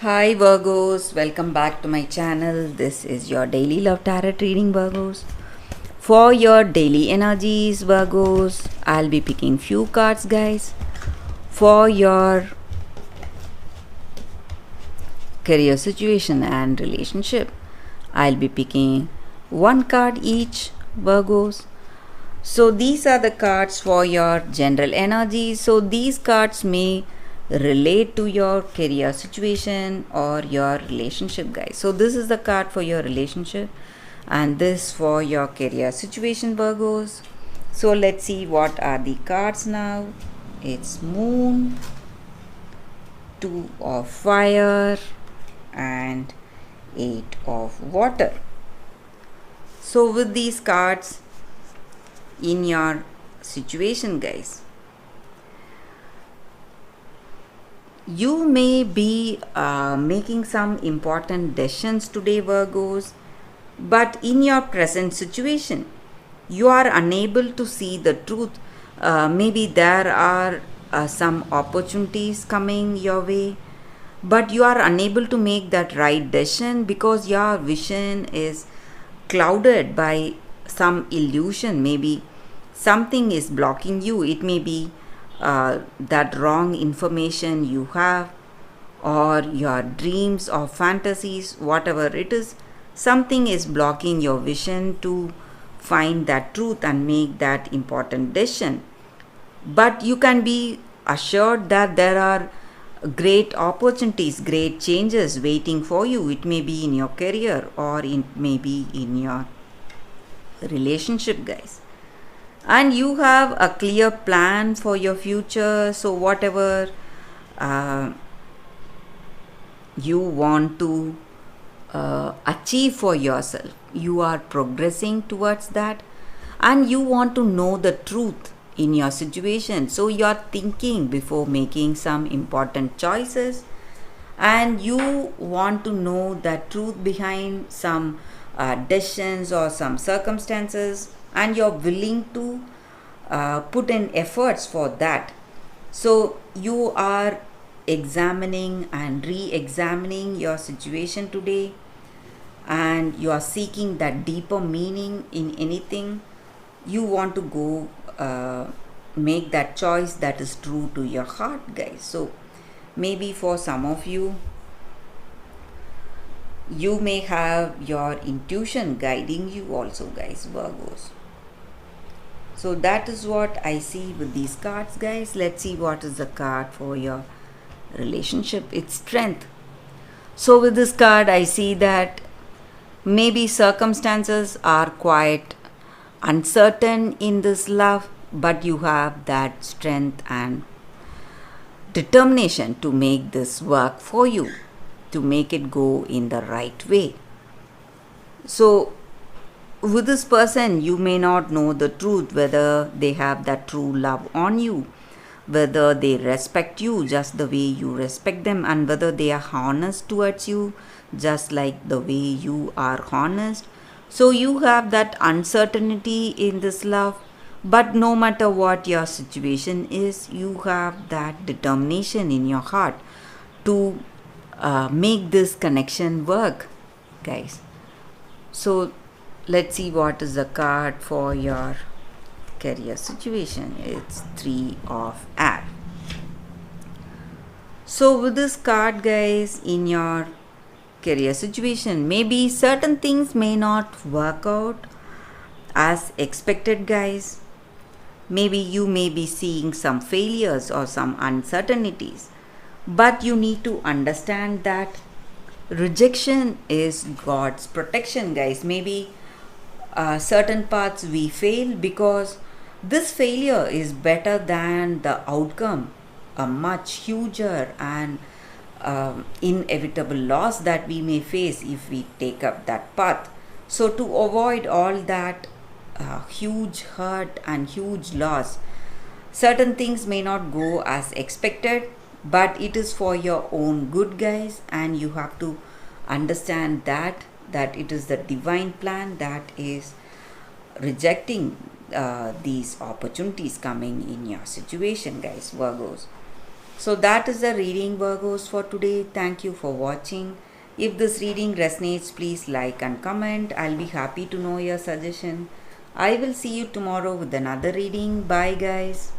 Hi Virgos, welcome back to my channel. This is your daily love tarot reading, Virgos. For your daily energies, Virgos, I'll be picking few cards, guys. For your career situation and relationship, I'll be picking one card each, Virgos. So these are the cards for your general energy. So these cards may relate to your career situation or your relationship, guys. So this is the card for your relationship and this for your career situation, Virgos. So let's see what are the cards now. It's Moon, Two of Fire and Eight of Water. So with these cards in your situation, guys, you may be making some important decisions today, Virgos, but in your present situation you are unable to see the truth. Maybe there are some opportunities coming your way, but you are unable to make that right decision because your vision is clouded by some illusion. Maybe something is blocking you. It may be that wrong information you have, or your dreams or fantasies, whatever it is, something is blocking your vision to find that truth and make that important decision. But you can be assured that there are great opportunities, great changes waiting for you. It may be in your career or it may be in your relationship, guys. And you have a clear plan for your future. So whatever uh, you want to achieve for yourself, you are progressing towards that, and you want to know the truth in your situation. So you are thinking before making some important choices, and you want to know the truth behind some decisions or some circumstances, and you're willing to put in efforts for that. So you are examining and re-examining your situation today, and you are seeking that deeper meaning in anything. You want to go make that choice that is true to your heart, guys. So maybe for some of you, you may have your intuition guiding you also, guys, Virgos. So that is what I see with these cards, guys. Let's see what is the card for your relationship. It's Strength. So with this card, I see that maybe circumstances are quite uncertain in this love, but you have that strength and determination to make this work for you, to make it go in the right way. So with this person, you may not know the truth, whether they have that true love on you, whether they respect you just the way you respect them, and whether they are honest towards you just like the way you are honest. So you have that uncertainty in this love, but no matter what your situation is, you have that determination in your heart to make this connection work, guys. So let's see what is the card for your career situation. It's Three of Air. So with this card, guys, in your career situation, maybe certain things may not work out as expected, guys. Maybe you may be seeing some failures or some uncertainties, but you need to understand that rejection is God's protection, guys. Maybe certain parts we fail because this failure is better than the outcome, a much huger and inevitable loss that we may face if we take up that path. So to avoid all that huge hurt and huge loss, certain things may not go as expected, but it is for your own good, guys, and you have to understand that it is the divine plan that is rejecting these opportunities coming in your situation, guys, Virgos. So that is the reading, Virgos, for today. Thank you for watching. If this reading resonates, please like and comment. I'll be happy to know your suggestion. I will see you tomorrow with another reading. Bye, guys.